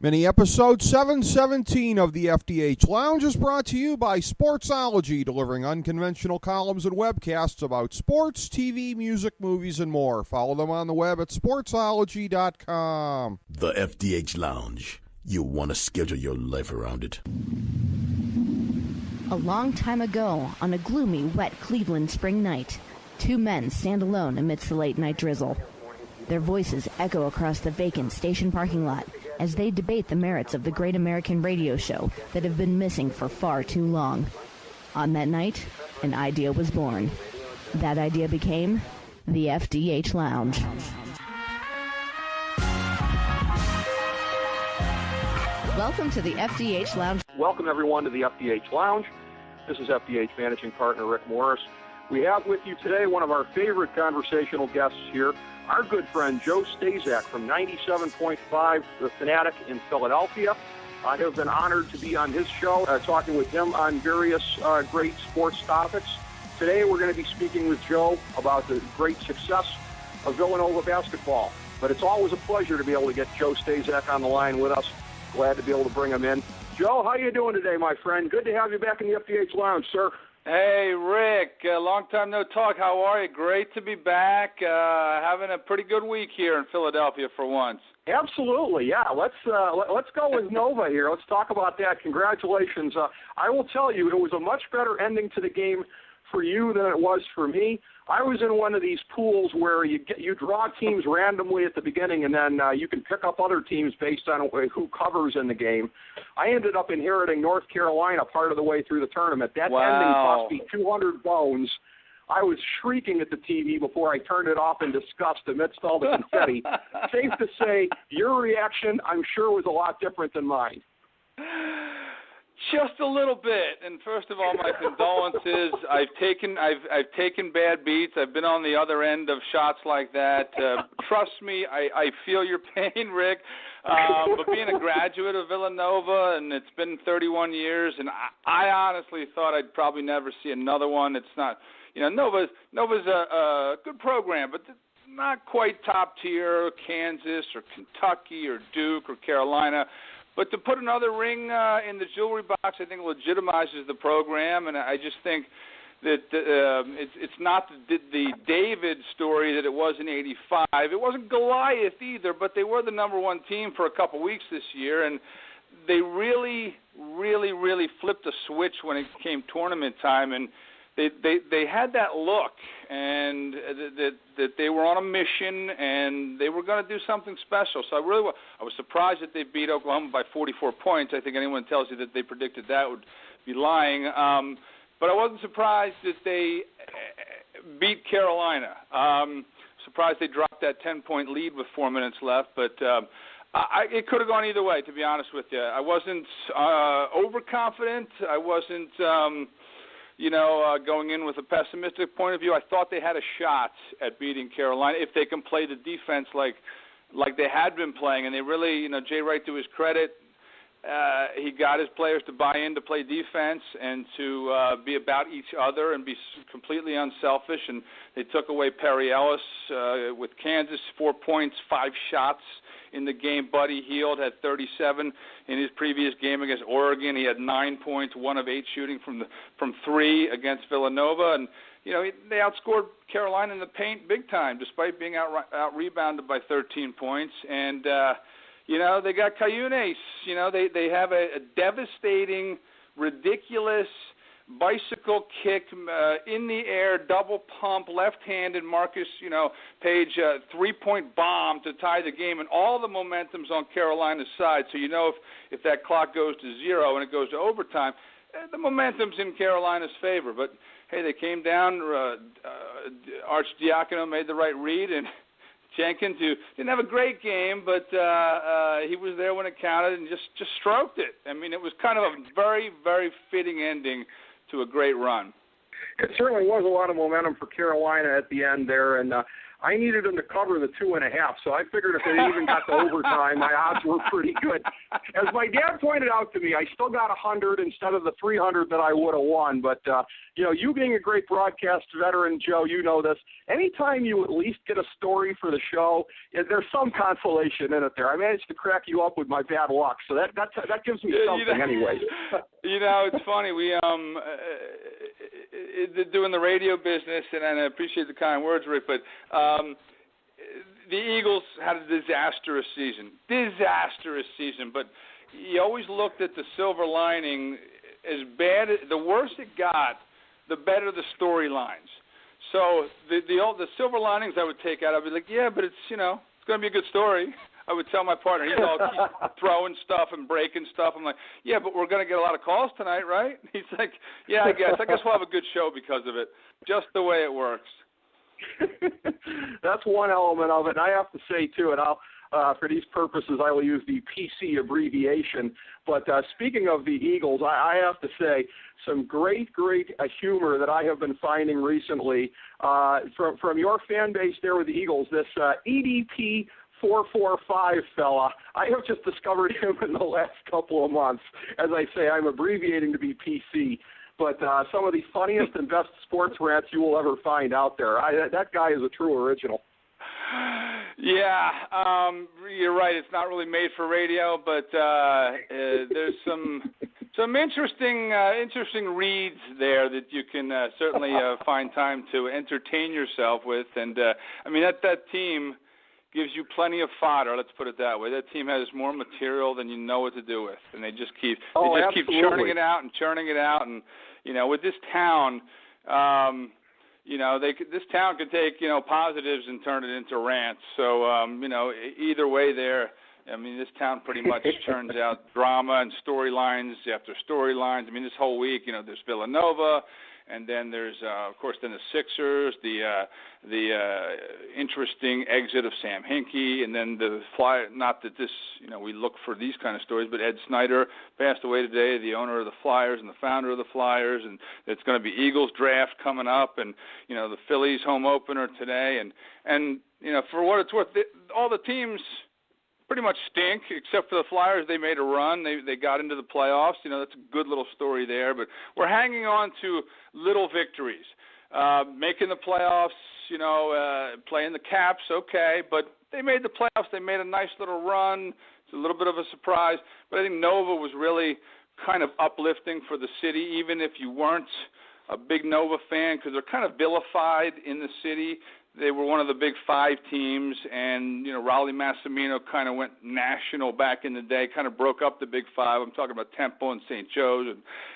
Mini episode 717 of the FDH Lounge is brought to you by Sportsology, delivering unconventional columns and webcasts about sports, TV, music, movies, and more. Follow them on the web at sportsology.com. The FDH Lounge. You want to schedule your life around it. A long time ago, on a gloomy, wet Cleveland spring night, two men stand alone amidst the late-night drizzle. Their voices echo across the vacant station parking lot as they debate the merits of the great American radio show that have been missing for far too long. On that night, an idea was born. That idea became the FDH Lounge. Welcome to the FDH Lounge. Welcome, everyone, to the FDH Lounge. This is FDH Managing Partner Rick Morris. We have with you today one of our favorite conversational guests here, our good friend Joe Staszak from 97.5 The Fanatic in Philadelphia. I have been honored to be on his show, talking with him on various great sports topics. Today we're going to be speaking with Joe about the great success of Villanova basketball. But it's always a pleasure to be able to get Joe Staszak on the line with us. Glad to be able to bring him in. Joe, how are you doing today, my friend? Good to have you back in the FDH Lounge, sir. Hey, Rick, long time no talk. How are you? Great to be back. Having a pretty good week here in Philadelphia for once. Absolutely, yeah. Let's go with Nova here. Let's talk about that. Congratulations. I will tell you, it was a much better ending to the game for you than it was for me. I was in one of these pools where you draw teams randomly at the beginning, and then you can pick up other teams based on who covers in the game. I ended up inheriting North Carolina part of the way through the tournament. That ending cost me 200 bones. I was shrieking at the TV before I turned it off in disgust amidst all the confetti. Safe to say, your reaction, I'm sure, was a lot different than mine. Just a little bit. And first of all, my condolences. I've taken bad beats. I've been on the other end of shots like that. Trust me, I feel your pain, Rick. But being a graduate of Villanova, and it's been 31 years, and I honestly thought I'd probably never see another one. It's not, Nova's a good program, but not quite top tier, Kansas or Kentucky or Duke or Carolina. But to put another ring in the jewelry box, I think legitimizes the program, and I just think that it's not the David story that it was in '85. It wasn't Goliath either, but they were the number one team for a couple weeks this year, and they really, really, really flipped a switch when it came tournament time, and they had that look, and that they were on a mission, and they were going to do something special. So I was surprised that they beat Oklahoma by 44 points. I think anyone tells you that they predicted that would be lying. But I wasn't surprised that they beat Carolina. Surprised they dropped that 10-point lead with 4 minutes left, but it could have gone either way, to be honest with you. I wasn't overconfident. I wasn't going in with a pessimistic point of view. I thought they had a shot at beating Carolina if they can play the defense like they had been playing. And they really, Jay Wright, to his credit, he got his players to buy in to play defense and to be about each other and be completely unselfish. And they took away Perry Ellis with Kansas, 4 points, 5 shots in the game. Buddy Hield had 37 in his previous game against Oregon. He had 9 points, 1 of 8 shooting from 3 against Villanova, and they outscored Carolina in the paint big time, despite being out rebounded by 13 points. And they got Cayunes. They have a devastating, ridiculous bicycle kick in the air, double pump, left-handed Marcus, Page 3-point bomb to tie the game, and all the momentum's on Carolina's side. So if that clock goes to 0 and it goes to overtime, the momentum's in Carolina's favor. But hey, they came down. Archdiacono made the right read, and Jenkins, who didn't have a great game, but he was there when it counted and just stroked it. I mean, it was kind of a very, very fitting ending to a great run. It certainly was a lot of momentum for Carolina at the end there, and I needed them to cover the 2.5, so I figured if they even got to overtime, my odds were pretty good. As my dad pointed out to me, I still got 100 instead of the 300 that I would have won. But, you being a great broadcast veteran, Joe, you know this. Anytime you at least get a story for the show, there's some consolation in it there. I managed to crack you up with my bad luck, so that gives me something anyway. It's funny. We doing the radio business, and I appreciate the kind words, Rick, but the Eagles had a disastrous season. But you always looked at the silver lining. As bad, the worse it got, the better the storylines. So the silver linings I would take out, I'd be like, yeah, but it's it's going to be a good story. I would tell my partner, he's all throwing stuff and breaking stuff. I'm like, yeah, but we're going to get a lot of calls tonight, right? He's like, yeah, I guess we'll have a good show because of it. Just the way it works. That's one element of it. And I have to say, too, and for these purposes, I will use the PC abbreviation. But speaking of the Eagles, I have to say some great humor that I have been finding recently from your fan base there with the Eagles. This EDP 445 fella, I have just discovered him in the last couple of months. As I say, I'm abbreviating to be PC. But some of the funniest and best sports rants you will ever find out there. That guy is a true original. Yeah, you're right. It's not really made for radio, but there's some interesting reads there that you can certainly find time to entertain yourself with. And that team gives you plenty of fodder. Let's put it that way. That team has more material than you know what to do with, and they just keep churning it out. And with this town. This town could take, positives and turn it into rants. So, either way there, this town pretty much churns out drama and storylines after storylines. This whole week, there's Villanova, and then there's, of course, then the Sixers, the interesting exit of Sam Hinkie, and then the Flyers. Not that this, we look for these kind of stories, but Ed Snyder passed away today, the owner of the Flyers and the founder of the Flyers, and it's going to be Eagles draft coming up, and the Phillies home opener today, and for what it's worth, all the teams pretty much stink, except for the Flyers. They made a run. They got into the playoffs. That's a good little story there. But we're hanging on to little victories. Making the playoffs, playing the Caps, okay. But they made the playoffs. They made a nice little run. It's a little bit of a surprise. But I think Nova was really kind of uplifting for the city, even if you weren't a big Nova fan, because they're kind of vilified in the city. They were one of the big five teams, and, Raleigh Massimino kind of went national back in the day, kind of broke up the big five. I'm talking about Temple and St. Joe's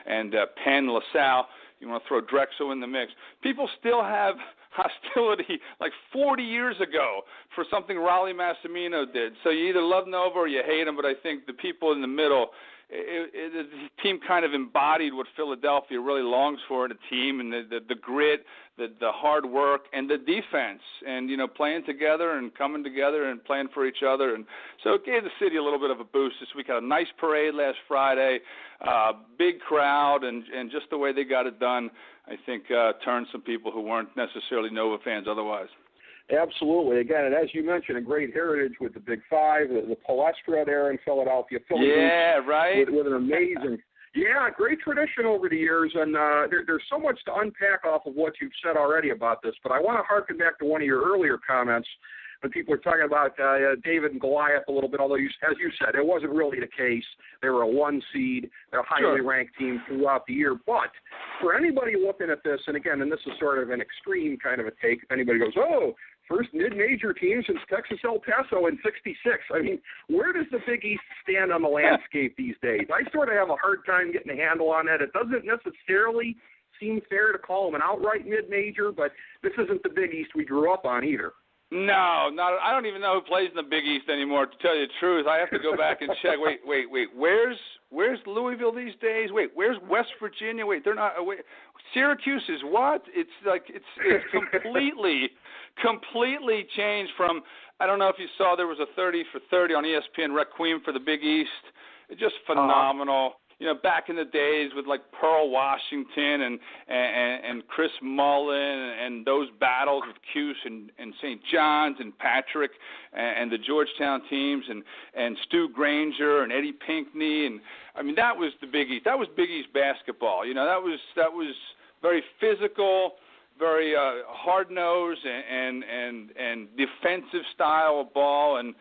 and Penn, LaSalle. You want to throw Drexel in the mix. People still have hostility like 40 years ago for something Raleigh Massimino did. So you either love Nova or you hate him, but I think the people in the middle, the team kind of embodied what Philadelphia really longs for in a team, and the grit, the hard work, and the defense, and playing together and coming together and playing for each other. And so it gave the city a little bit of a boost this week. Had a nice parade last Friday, big crowd, and just the way they got it done, I think turned some people who weren't necessarily Nova fans otherwise. Absolutely. Again, and as you mentioned, a great heritage with the Big Five, the Palestra there in Philadelphia. Yeah, right. With an amazing, great tradition over the years. And there's so much to unpack off of what you've said already about this. But I want to harken back to one of your earlier comments when people were talking about David and Goliath a little bit, although, as you said, it wasn't really the case. They were a one seed. They're a highly ranked team throughout the year. But for anybody looking at this, and again, and this is sort of an extreme kind of a take, if anybody goes, first mid-major team since Texas El Paso in '66. Where does the Big East stand on the landscape these days? I sort of have a hard time getting a handle on that. It doesn't necessarily seem fair to call them an outright mid-major, but this isn't the Big East we grew up on either. No, I don't even know who plays in the Big East anymore, to tell you the truth. I have to go back and check. Wait. Where's Louisville these days? Wait, where's West Virginia? Wait, they're not. Wait, Syracuse is what? It's completely changed from. I don't know if you saw there was a 30 for 30 on ESPN Requiem for the Big East. It's just phenomenal. back in the days with like Pearl Washington and Chris Mullen and those battles with Cuse and St. John's and Patrick and the Georgetown teams and Stu Granger and Eddie Pinckney, and I mean that was the Big East. That was Big East basketball. That was very physical, very hard-nosed and defensive style of ball, and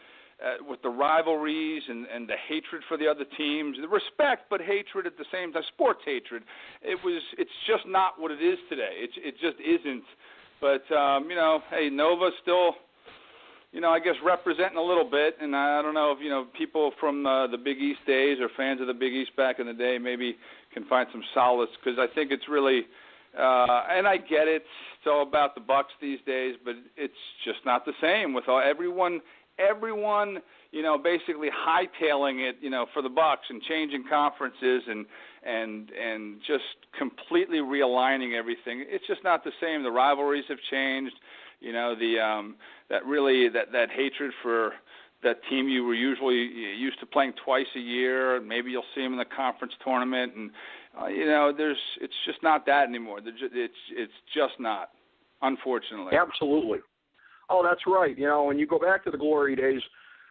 with the rivalries and the hatred for the other teams, the respect but hatred at the same time, sports hatred. It's just not what it is today. It just isn't. But hey, Nova's still, I guess representing a little bit, and I don't know if people from the Big East days or fans of the Big East back in the day maybe can find some solace, because I think it's really. And I get it. It's all about the Bucks these days, but it's just not the same with everyone, basically hightailing it, for the Bucks and changing conferences and just completely realigning everything. It's just not the same. The rivalries have changed. That hatred for that team you were usually used to playing twice a year. Maybe you'll see them in the conference tournament, and it's just not that anymore. It's just not, unfortunately. Absolutely. Oh, that's right. When you go back to the glory days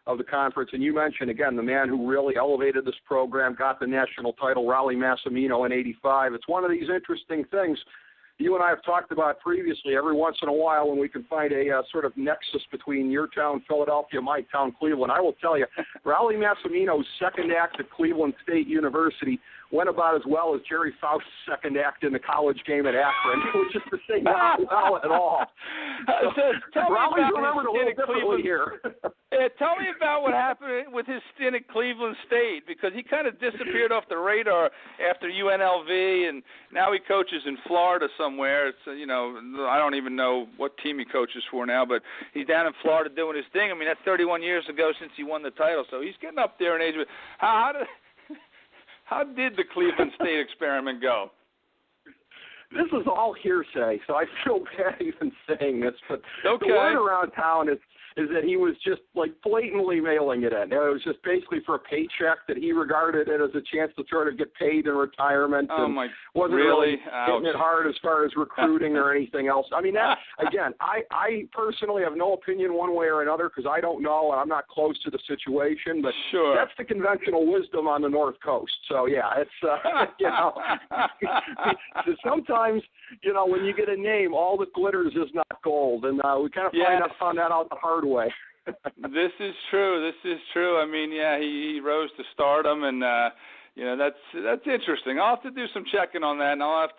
of the conference, and you mentioned, again, the man who really elevated this program, got the national title, Raleigh Massimino in '85. It's one of these interesting things you and I have talked about previously. Every once in a while when we can find a sort of nexus between your town, Philadelphia, my town, Cleveland, I will tell you, Raleigh Massimino's second act at Cleveland State University went about as well as Jerry Faust's second act in the college game at Akron, which is to say not well at all. Raleigh's remembered a little differently here. Tell me about what happened with his stint at Cleveland State, because he kind of disappeared off the radar after UNLV, and now he coaches in Florida somewhere. It's I don't even know what team he coaches for now, but he's down in Florida doing his thing. I mean, that's 31 years ago since he won the title, so he's getting up there in age. How did the Cleveland State experiment go? This is all hearsay, so I feel bad even saying this, but okay. The word around town is that he was just like blatantly mailing it in. It was just basically for a paycheck, that he regarded it as a chance to sort of get paid in retirement. And wasn't really hitting it hard as far as recruiting or anything else. I mean, that, again, I personally have no opinion one way or another, because I don't know and I'm not close to the situation, but sure. That's the conventional wisdom on the North Coast. So yeah, it's so sometimes when you get a name, all that glitters is not gold, and we kind of found that out the hard way. This is true. I mean, yeah, he rose to stardom, and that's interesting. I'll have to do some checking on that, and I'll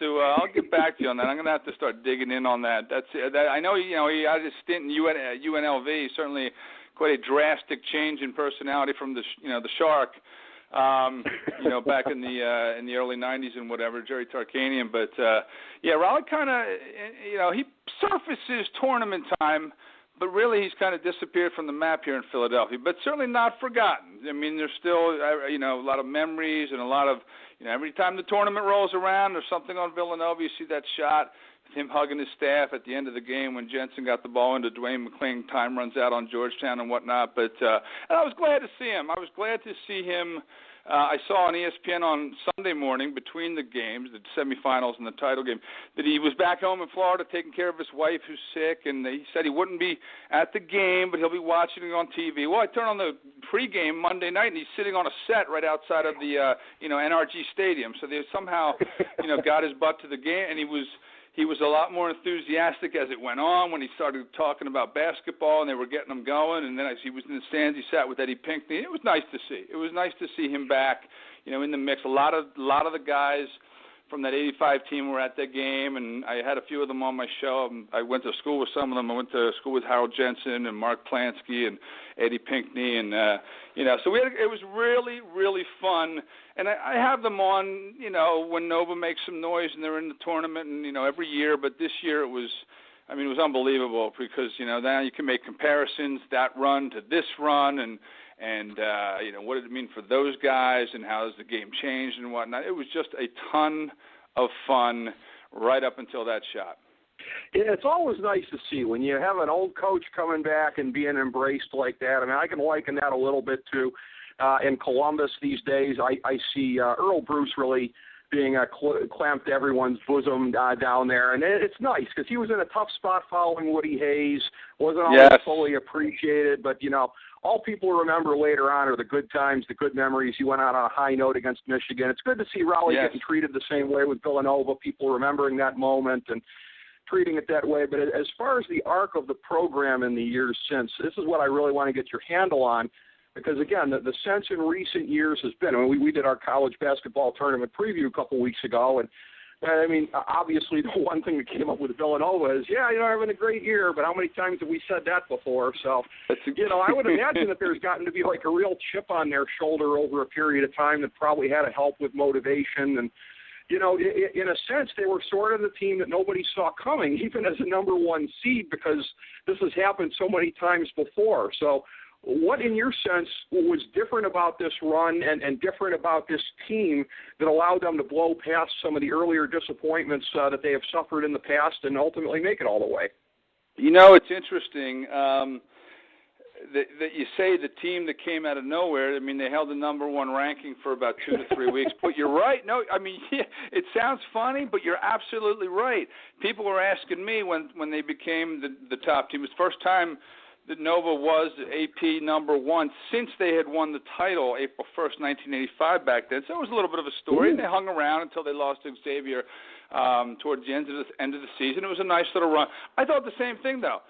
get back to you on that. I'm going to have to start digging in on that. I know he had his stint in UNLV. Certainly, quite a drastic change in personality from the Shark. Back in the early '90s and whatever, Jerry Tarkanian. But Raleigh kind of, he surfaces tournament time, but really he's kind of disappeared from the map here in Philadelphia. But certainly not forgotten. I mean, there's still a lot of memories and a lot of every time the tournament rolls around, there's something on Villanova. You see that shot. Him hugging his staff at the end of the game when Jensen got the ball into Dwayne McClain, time runs out on Georgetown and whatnot. But and I was glad to see him. I was glad to see him. I saw on ESPN on Sunday morning between the games, the semifinals and the title game, that he was back home in Florida taking care of his wife who's sick, and he said he wouldn't be at the game, but he'll be watching it on TV. Well, I turned on the pregame Monday night, and he's sitting on a set right outside of the NRG Stadium. So they somehow got his butt to the game, and he was a lot more enthusiastic as it went on when he started talking about basketball and they were getting him going. And then as he was in the stands, he sat with Eddie Pinckney. It was nice to see. It was nice to see him back, in the mix. A lot of the guys from that '85 team were at that game, and I had a few of them on my show. I went to school with some of them. I went to school with Harold Jensen and Mark Plansky and Eddie Pinckney, and so it was really, really fun. And I have them on, when Nova makes some noise and they're in the tournament, and every year. But this year it was unbelievable, because now you can make comparisons, that run to this run, and what did it mean for those guys, and how has the game changed and whatnot. It was just a ton of fun right up until that shot. It's always nice to see when you have an old coach coming back and being embraced like that. I mean, I can liken that a little bit to, in Columbus these days. I see Earl Bruce really being clamped to everyone's bosom down there. And it's nice because he was in a tough spot following Woody Hayes, wasn't always fully appreciated. But, all people remember later on are the good times, the good memories. He went out on a high note against Michigan. It's good to see Raleigh getting treated the same way with Villanova, people remembering that moment and treating it that way. But as far as the arc of the program in the years since, this is what I really want to get your handle on. Because, again, the sense in recent years has been, we did our college basketball tournament preview a couple weeks ago, and, obviously the one thing that came up with Villanova is, having a great year, but how many times have we said that before? So, I would imagine that there's gotten to be like a real chip on their shoulder over a period of time that probably had to help with motivation. And, in a sense, they were sort of the team that nobody saw coming, even as a number one seed, because this has happened so many times before. So, what, in your sense, was different about this run and different about this team that allowed them to blow past some of the earlier disappointments that they have suffered in the past and ultimately make it all the way? It's interesting that you say the team that came out of nowhere. They held the number one ranking for about 2 to 3 weeks. But you're right. No, it sounds funny, but you're absolutely right. People were asking me when they became the top team. It was the first time that Nova was AP number one since they had won the title April 1st, 1985 back then. So it was a little bit of a story, and they hung around until they lost to Xavier towards the end of the season. It was a nice little run. I thought the same thing, though.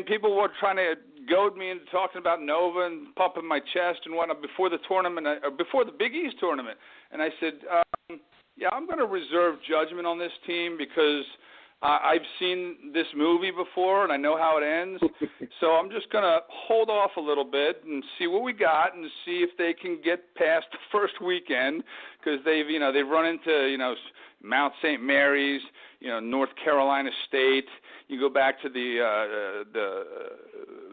People were trying to goad me into talking about Nova and pumping my chest and whatnot before the tournament, or before the Big East tournament. And I said, I'm going to reserve judgment on this team because I've seen this movie before, and I know how it ends. So I'm just going to hold off a little bit and see what we got and see if they can get past the first weekend, because they've run into, Mount St. Mary's, North Carolina State. You go back to the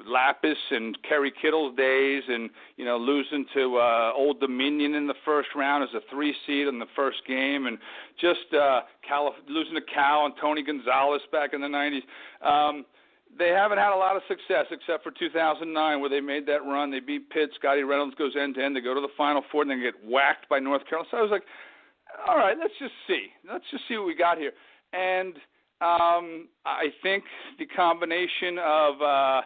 Lapis and Kerry Kittle's days, and losing to Old Dominion in the first round as a 3 seed in the first game, and just losing to Cal and Tony Gonzalez back in the 90s. They haven't had a lot of success except for 2009, where they made that run. They beat Pitt. Scotty Reynolds goes end to end. They go to the Final Four, and then get whacked by North Carolina. So I was like, all right, let's just see. Let's just see what we got here. And I think the combination of,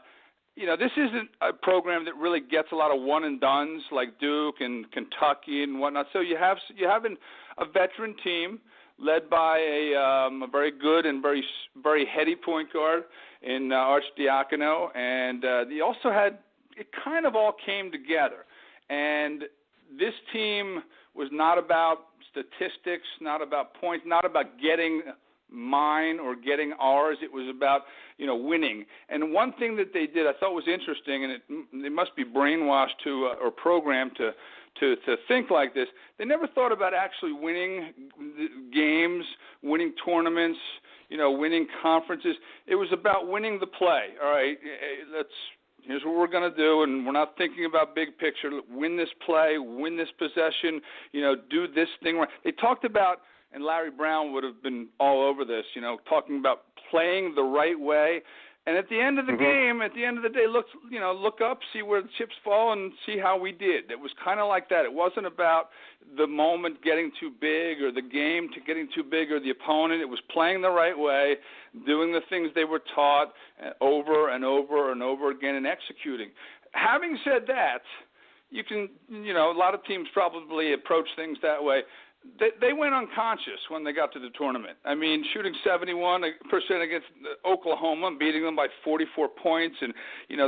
this isn't a program that really gets a lot of one-and-dones like Duke and Kentucky and whatnot. So you have a veteran team led by a very good and very, very heady point guard in Archdiacono. And they also had, it kind of all came together. And this team was not about statistics, not about points, not about getting mine or getting ours. It was about, winning. And one thing that they did I thought was interesting, and they must be brainwashed or programmed to think like this. They never thought about actually winning games, winning tournaments, winning conferences. It was about winning the play. All right, here's what we're going to do, and we're not thinking about big picture. Win this play, win this possession, do this thing right. They talked about, and Larry Brown would have been all over this, talking about playing the right way. And at the end of the game, at the end of the day, look up, see where the chips fall, and see how we did. It was kind of like that. It wasn't about the moment getting too big or the game getting too big or the opponent. It was playing the right way, doing the things they were taught over and over and over again, and executing. Having said that, you can, a lot of teams probably approach things that way. They went unconscious when they got to the tournament. Shooting 71% against Oklahoma, beating them by 44 points. And,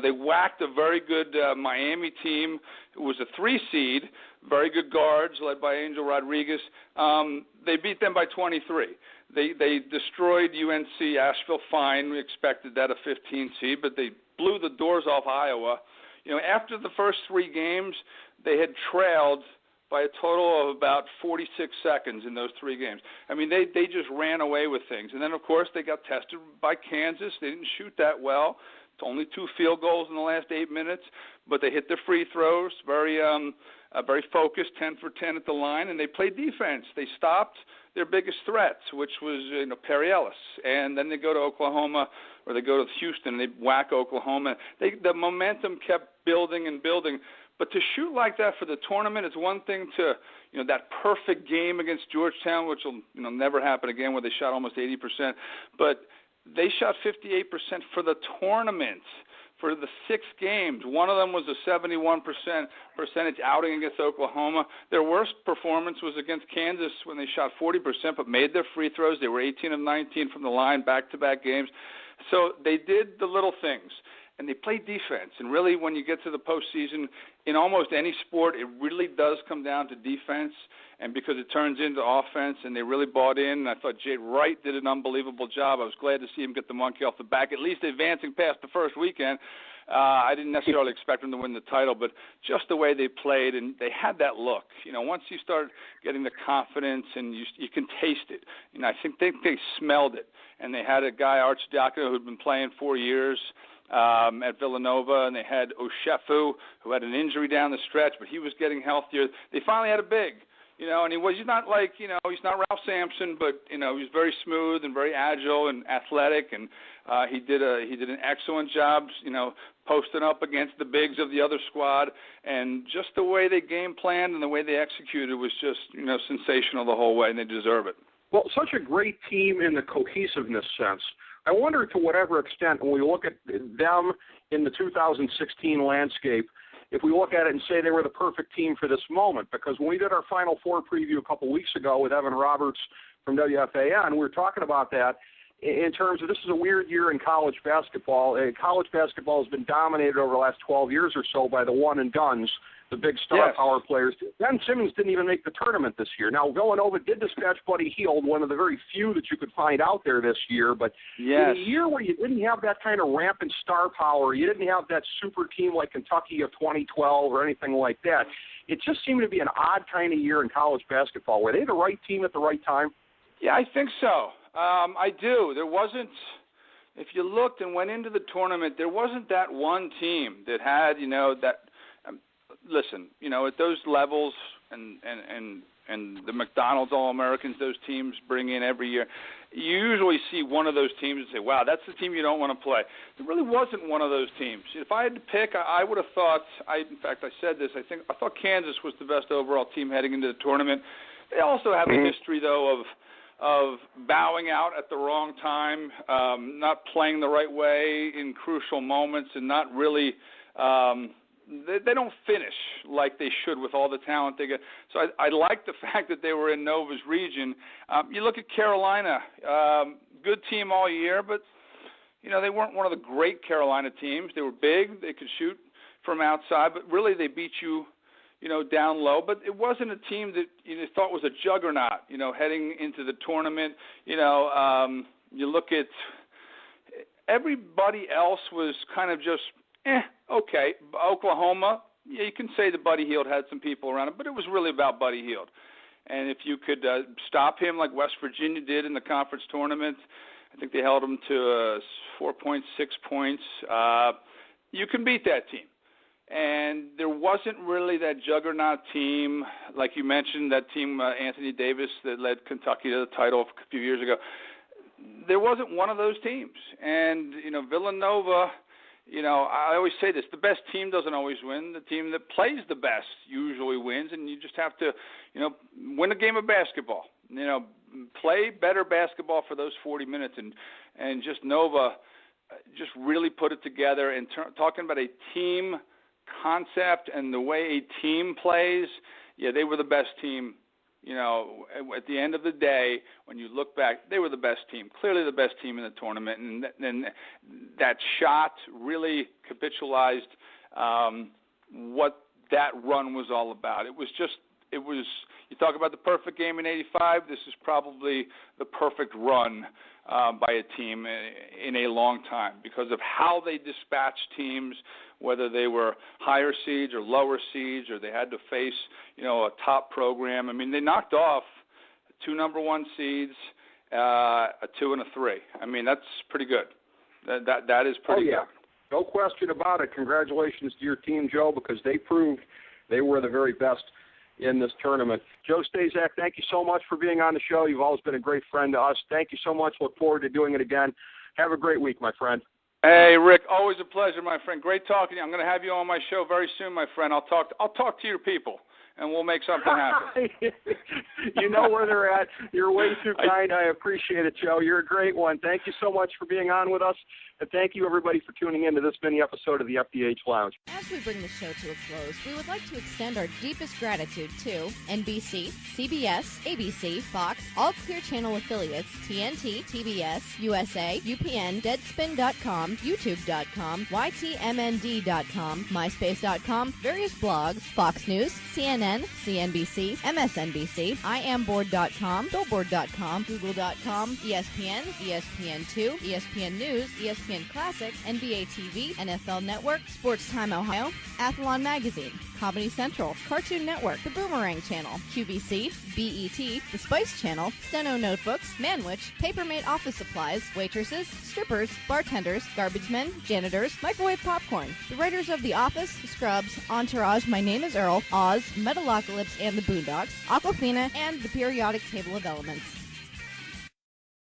they whacked a very good Miami team. It was a 3 seed, very good guards led by Angel Rodriguez. They beat them by 23. They destroyed UNC Asheville. Fine, we expected that, a 15 seed, but they blew the doors off Iowa. After the first 3 games, they had trailed by a total of about 46 seconds in those 3 games. They just ran away with things. And then, of course, they got tested by Kansas. They didn't shoot that well. It's only 2 field goals in the last 8 minutes, but they hit their free throws, very focused, 10 for 10 at the line, and they played defense. They stopped their biggest threats, which was Perry Ellis. And then they go to Oklahoma, or they go to Houston, and they whack Oklahoma. The momentum kept building and building. But to shoot like that for the tournament, it's one thing to, that perfect game against Georgetown, which will, never happen again, where they shot almost 80%. But they shot 58% for the tournament, for the 6 games. One of them was a 71% percentage outing against Oklahoma. Their worst performance was against Kansas when they shot 40%, but made their free throws. They were 18 of 19 from the line, back-to-back games. So they did the little things. And they played defense. And really, when you get to the postseason, in almost any sport, it really does come down to defense, and because it turns into offense, and they really bought in. And I thought Jade Wright did an unbelievable job. I was glad to see him get the monkey off the back, at least advancing past the first weekend. I didn't necessarily expect them to win the title, but just the way they played, and they had that look. Once you start getting the confidence, and you can taste it. I think they smelled it. And they had a guy, Archdiakono, who'd been playing 4 years at Villanova, and they had Oshefu, who had an injury down the stretch, but he was getting healthier. They finally had a big, and he's not like, he's not Ralph Sampson, but, he's very smooth and very agile and athletic, and he did an excellent job, posting up against the bigs of the other squad, and just the way they game planned and the way they executed was just, sensational the whole way, and they deserve it. Well, such a great team in the cohesiveness sense. I wonder to whatever extent, when we look at them in the 2016 landscape, if we look at it and say they were the perfect team for this moment, because when we did our Final Four preview a couple weeks ago with Evan Roberts from WFAN, we were talking about that in terms of this is a weird year in college basketball. College basketball has been dominated over the last 12 years or so by the one-and-dones, the big star power players. Ben Simmons didn't even make the tournament this year. Now, Villanova did dispatch Buddy Hield, one of the very few that you could find out there this year. But in a year where you didn't have that kind of rampant star power, you didn't have that super team like Kentucky of 2012 or anything like that, it just seemed to be an odd kind of year in college basketball. Were they the right team at the right time? Yeah, I think so. I do. There wasn't, if you looked and went into the tournament, there wasn't that one team that had, that. Listen, at those levels and the McDonald's All-Americans those teams bring in every year, you usually see one of those teams and say, wow, that's the team you don't want to play. There really wasn't one of those teams. If I had to pick, I would have thought, in fact, I said this, I thought Kansas was the best overall team heading into the tournament. They also have a history, though, of bowing out at the wrong time, not playing the right way in crucial moments, and not really they don't finish like they should with all the talent they get. So I like the fact that they were in Nova's region. You look at Carolina, good team all year, but they weren't one of the great Carolina teams. They were big, they could shoot from outside, but really they beat you, down low. But it wasn't a team that you thought was a juggernaut, heading into the tournament. You look at everybody else was kind of just okay. Oklahoma, you can say that Buddy Hield had some people around him, but it was really about Buddy Hield. And if you could stop him like West Virginia did in the conference tournament, I think they held him to 4.6 points, you can beat that team. And there wasn't really that juggernaut team, like you mentioned, that team, Anthony Davis, that led Kentucky to the title a few years ago. There wasn't one of those teams. And, Villanova, I always say this, the best team doesn't always win. The team that plays the best usually wins, and you just have to, win a game of basketball. Play better basketball for those 40 minutes. And just Nova just really put it together. And talking about a team concept and the way a team plays, they were the best team. At the end of the day, when you look back, they were the best team, clearly the best team in the tournament. And then that shot really capitalized what that run was all about. It was, you talk about the perfect game in '85, this is probably the perfect run by a team in a long time because of how they dispatched teams, whether they were higher seeds or lower seeds, or they had to face, a top program. I mean, they knocked off 2 number 1 seeds, a 2 and a 3. I mean, that's pretty good. That is pretty good. No question about it. Congratulations to your team, Joe, because they proved they were the very best in this tournament. Joe Staszak, thank you so much for being on the show. You've always been a great friend to us. Thank you so much. Look forward to doing it again. Have a great week, my friend. Hey, Rick, always a pleasure, my friend. Great talking to you. I'm going to have you on my show very soon, my friend. I'll talk to your people, and we'll make something happen. You know where they're at. You're way too kind. I appreciate it, Joe. You're a great one. Thank you so much for being on with us, and thank you, everybody, for tuning in to this mini episode of the FDH Lounge. As we bring the show to a close, we would like to extend our deepest gratitude to NBC, CBS, ABC, Fox, all Clear Channel affiliates, TNT, TBS, USA, UPN, Deadspin.com, YouTube.com, YTMND.com, MySpace.com, various blogs, Fox News, CNN, CNBC, MSNBC, IamBoard.com, Billboard.com, Google.com, ESPN, ESPN2, ESPN News, ESPN Classic, NBA TV, NFL Network, Sports Time Ohio, Athlon Magazine, Comedy Central, Cartoon Network, The Boomerang Channel, QVC, BET, The Spice Channel, Steno Notebooks, Manwich, Papermate Office Supplies, waitresses, strippers, bartenders, garbage men, janitors, microwave popcorn, the writers of The Office, Scrubs, Entourage, My Name is Earl, Oz, Metalocalypse and the Boondocks, Aquafina, and the Periodic Table of Elements.